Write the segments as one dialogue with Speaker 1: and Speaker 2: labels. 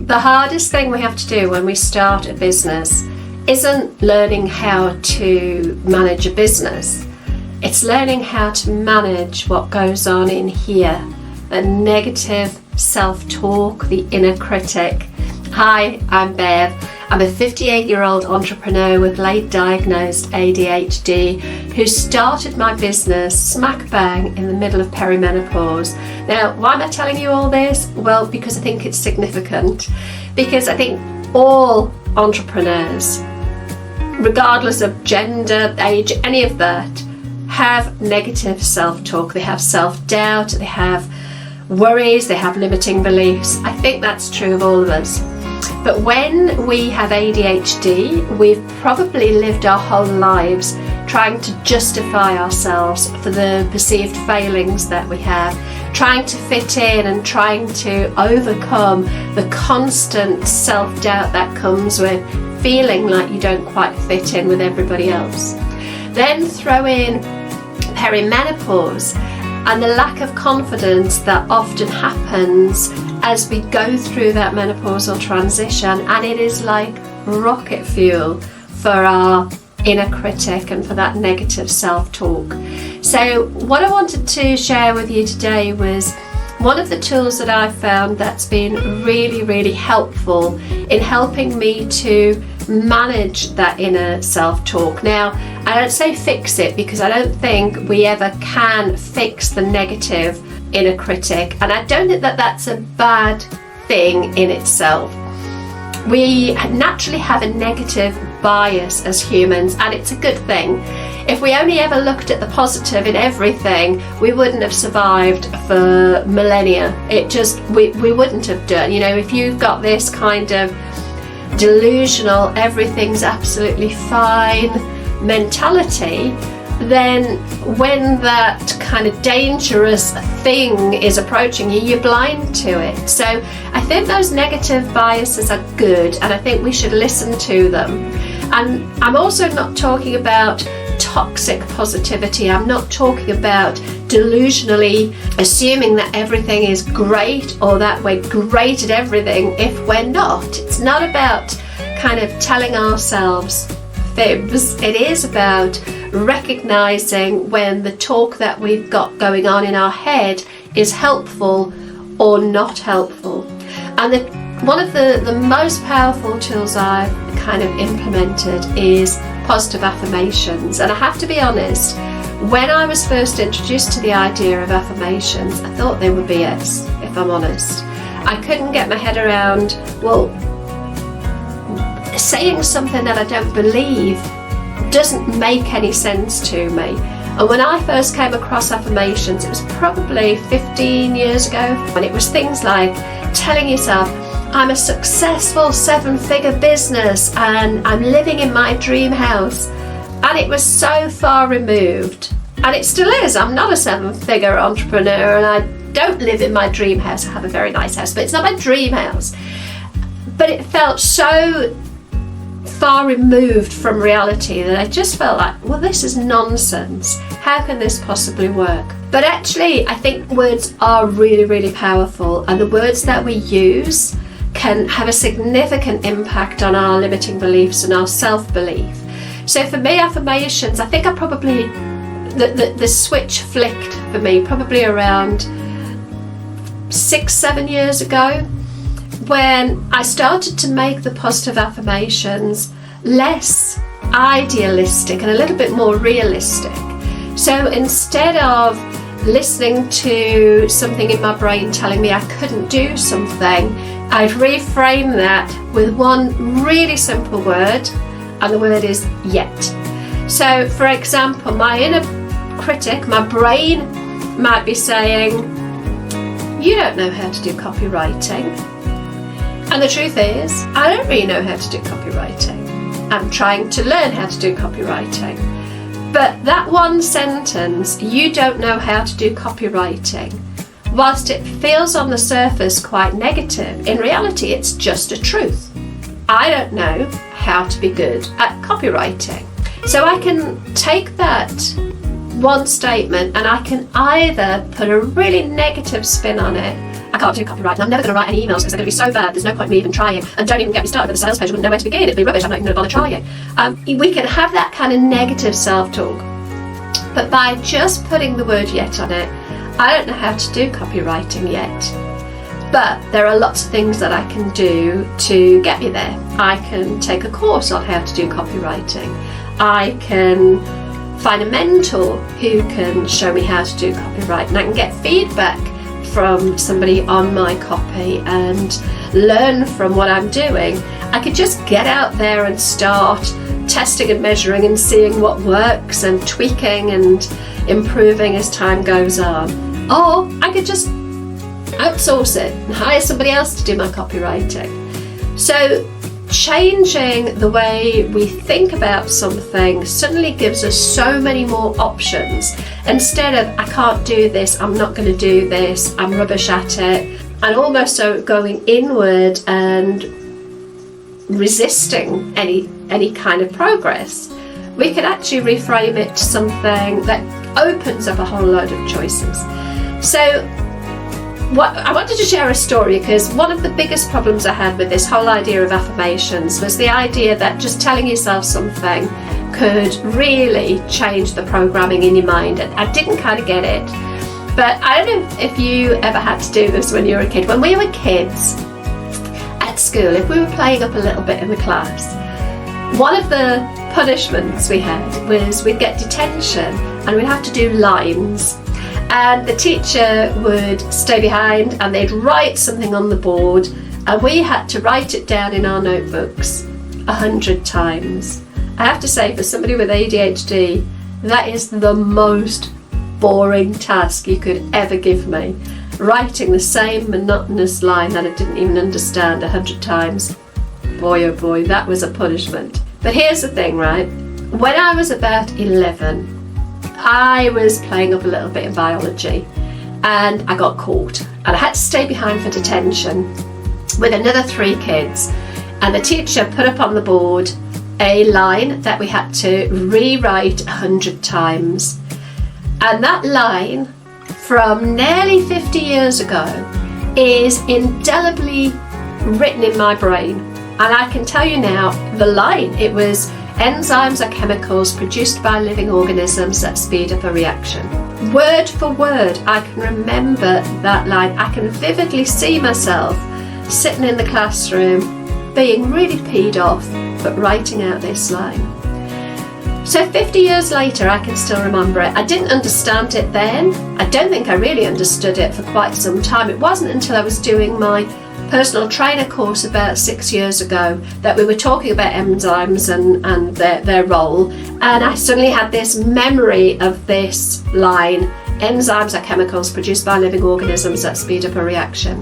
Speaker 1: The hardest thing we have to do when we start a business isn't learning how to manage a business. It's learning how to manage what goes on in here, the negative self-talk, the inner critic. Hi, I'm Bev. I'm a 58-year-old entrepreneur with late diagnosed ADHD who started my business smack bang in the middle of perimenopause. Now, why am I telling you all this? Well, because I think it's significant. Because I think all entrepreneurs, regardless of gender, age, any of that, have negative self-talk. They have self-doubt, they have worries, they have limiting beliefs. I think that's true of all of us. But when we have ADHD, we've probably lived our whole lives trying to justify ourselves for the perceived failings that we have, trying to fit in and trying to overcome the constant self-doubt that comes with feeling like you don't quite fit in with everybody else. Then throw in perimenopause and the lack of confidence that often happens as we go through that menopausal transition, and it is like rocket fuel for our inner critic and for that negative self-talk. So what I wanted to share with you today was one of the tools that I found that's been really, really helpful in helping me to manage that inner self-talk. Now, I don't say fix it, because I don't think we ever can fix the negative inner critic, and I don't think that that's a bad thing in itself. We naturally have a negative bias as humans, and it's a good thing. If we only ever looked at the positive in everything, we wouldn't have survived for millennia. We wouldn't have done. You know, if you've got this kind of delusional, everything's absolutely fine mentality, then when that kind of dangerous thing is approaching you, you're blind to it. So I think those negative biases are good, and I think we should listen to them. And I'm also not talking about toxic positivity. I'm not talking about delusionally assuming that everything is great or that we're great at everything if we're not. It's not about kind of telling ourselves fibs. It is about recognizing when the talk that we've got going on in our head is helpful or not helpful. And one of the most powerful tools I've kind of implemented is positive affirmations. And I have to be honest, when I was first introduced to the idea of affirmations, I thought they were BS, if I'm honest. I couldn't get my head around, well, saying something that I don't believe doesn't make any sense to me. And when I first came across affirmations, it was probably 15 years ago, and it was things like telling yourself, I'm a successful 7-figure business and I'm living in my dream house. And it was so far removed, and it still is. I'm not a 7-figure entrepreneur and I don't live in my dream house. I have a very nice house, but it's not my dream house. But it felt so far removed from reality that I just felt like, well, this is nonsense. How can this possibly work? But actually, I think words are really, really powerful, and the words that we use can have a significant impact on our limiting beliefs and our self-belief. So for me, affirmations, I think the switch flicked for me probably around 6-7 years ago, when I started to make the positive affirmations less idealistic and a little bit more realistic. So instead of listening to something in my brain telling me I couldn't do something, I'd reframe that with one really simple word, and the word is yet. So for example, my inner critic, my brain might be saying, you don't know how to do copywriting. And the truth is, I don't really know how to do copywriting. I'm trying to learn how to do copywriting. But that one sentence, you don't know how to do copywriting, whilst it feels on the surface quite negative, in reality it's just a truth. I don't know how to be good at copywriting. So I can take that one statement and I can either put a really negative spin on it I can't do copywriting, I'm never going to write any emails because they're going to be so bad, there's no point in me even trying, and don't even get me started with a sales page, I wouldn't know where to begin, it'd be rubbish, I'm not even going to bother trying. We can have that kind of negative self-talk, but by just putting the word yet on it, I don't know how to do copywriting yet, but there are lots of things that I can do to get me there. I can take a course on how to do copywriting. I can find a mentor who can show me how to do copywriting. I can get feedback from somebody on my copy and learn from what I'm doing. I could just get out there and start testing and measuring and seeing what works and tweaking and improving as time goes on. Or I could just outsource it and hire somebody else to do my copywriting. So changing the way we think about something suddenly gives us so many more options. Instead of, I can't do this, I'm not going to do this, I'm rubbish at it, and almost so going inward and resisting any kind of progress, we can actually reframe it to something that opens up a whole load of choices. So I wanted to share a story because one of the biggest problems I had with this whole idea of affirmations was the idea that just telling yourself something could really change the programming in your mind. And I didn't kind of get it. But I don't know if you ever had to do this when you were a kid. When we were kids at school, if we were playing up a little bit in the class, one of the punishments we had was we'd get detention and we'd have to do lines. And the teacher would stay behind and they'd write something on the board, and we had to write it down in our notebooks 100 times. I have to say, for somebody with ADHD, that is the most boring task you could ever give me. Writing the same monotonous line that I didn't even understand 100 times. Boy oh boy, that was a punishment. But here's the thing, right? When I was about 11, I was playing up a little bit in biology and I got caught and I had to stay behind for detention with another 3 kids, and the teacher put up on the board a line that we had to rewrite 100 times, and that line from nearly 50 years ago is indelibly written in my brain. And I can tell you now the line, it was, enzymes are chemicals produced by living organisms that speed up a reaction. Word for word, I can remember that line. I can vividly see myself sitting in the classroom, being really peed off, but writing out this line. So 50 years later, I can still remember it. I didn't understand it then. I don't think I really understood it for quite some time. It wasn't until I was doing my personal trainer course about 6 years ago that we were talking about enzymes and their role, and I suddenly had this memory of this line, enzymes are chemicals produced by living organisms that speed up a reaction.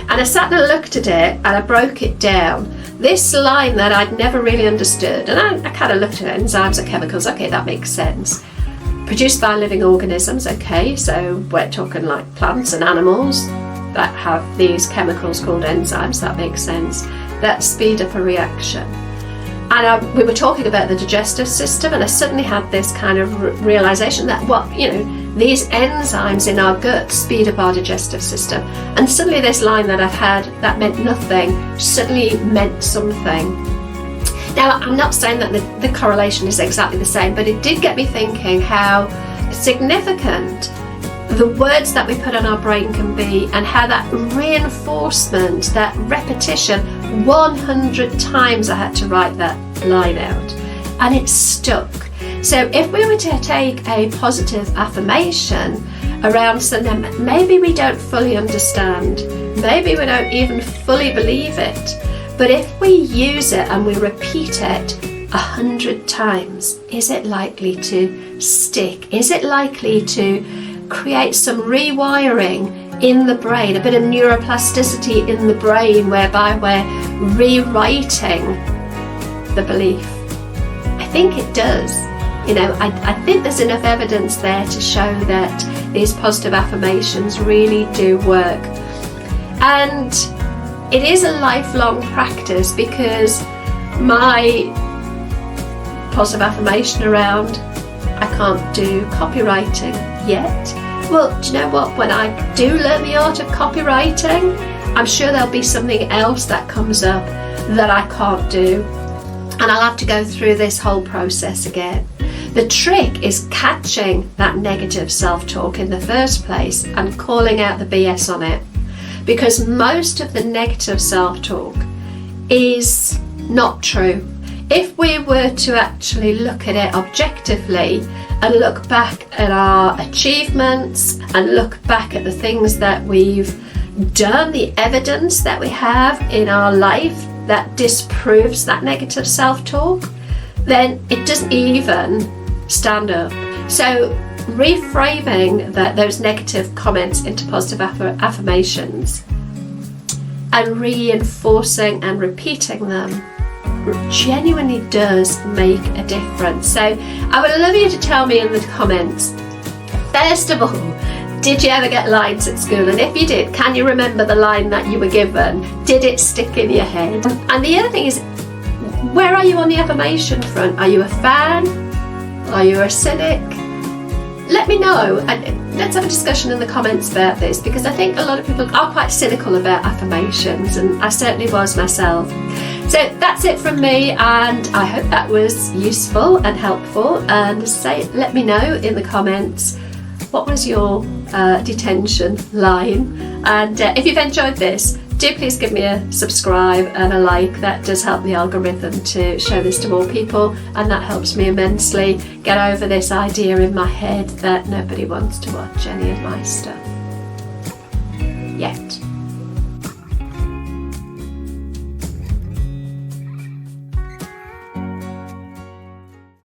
Speaker 1: And I sat and looked at it and I broke it down. This line that I'd never really understood, and I kind of looked at it, enzymes are chemicals, okay, that makes sense. Produced by living organisms, okay, so we're talking like plants and animals that have these chemicals called enzymes, that makes sense, that speed up a reaction. And we were talking about the digestive system, and I suddenly had this kind of realization that these enzymes in our gut speed up our digestive system. And suddenly this line that I've had that meant nothing suddenly meant something. Now, I'm not saying that the correlation is exactly the same, but it did get me thinking how significant the words that we put on our brain can be, and how that reinforcement, that repetition, 100 times I had to write that line out, and it stuck. So if we were to take a positive affirmation around something that maybe we don't fully understand, maybe we don't even fully believe it, but if we use it and we repeat it 100 times, is it likely to stick? Is it likely to create some rewiring in the brain, a bit of neuroplasticity in the brain, whereby we're rewriting the belief? I think it does. I think there's enough evidence there to show that these positive affirmations really do work. And it is a lifelong practice, because my positive affirmation around I can't do copywriting yet well, do you know what? When I do learn the art of copywriting, I'm sure there'll be something else that comes up that I can't do. And I'll have to go through this whole process again. The trick is catching that negative self-talk in the first place and calling out the BS on it. Because most of the negative self-talk is not true. If we were to actually look at it objectively and look back at our achievements and look back at the things that we've done, the evidence that we have in our life that disproves that negative self-talk, then it doesn't even stand up. So reframing those negative comments into positive affirmations and reinforcing and repeating them genuinely does make a difference. So I would love you to tell me in the comments, first of all, did you ever get lines at school? And if you did, can you remember the line that you were given? Did it stick in your head? And the other thing is, where are you on the affirmation front? Are you a fan? Are you a cynic? Let me know, and let's have a discussion in the comments about this, because I think a lot of people are quite cynical about affirmations, and I certainly was myself. So that's it from me, and I hope that was useful and helpful. And let me know in the comments, what was your detention line? And if you've enjoyed this, do please give me a subscribe and a like. That does help the algorithm to show this to more people, and that helps me immensely get over this idea in my head that nobody wants to watch any of my stuff yet.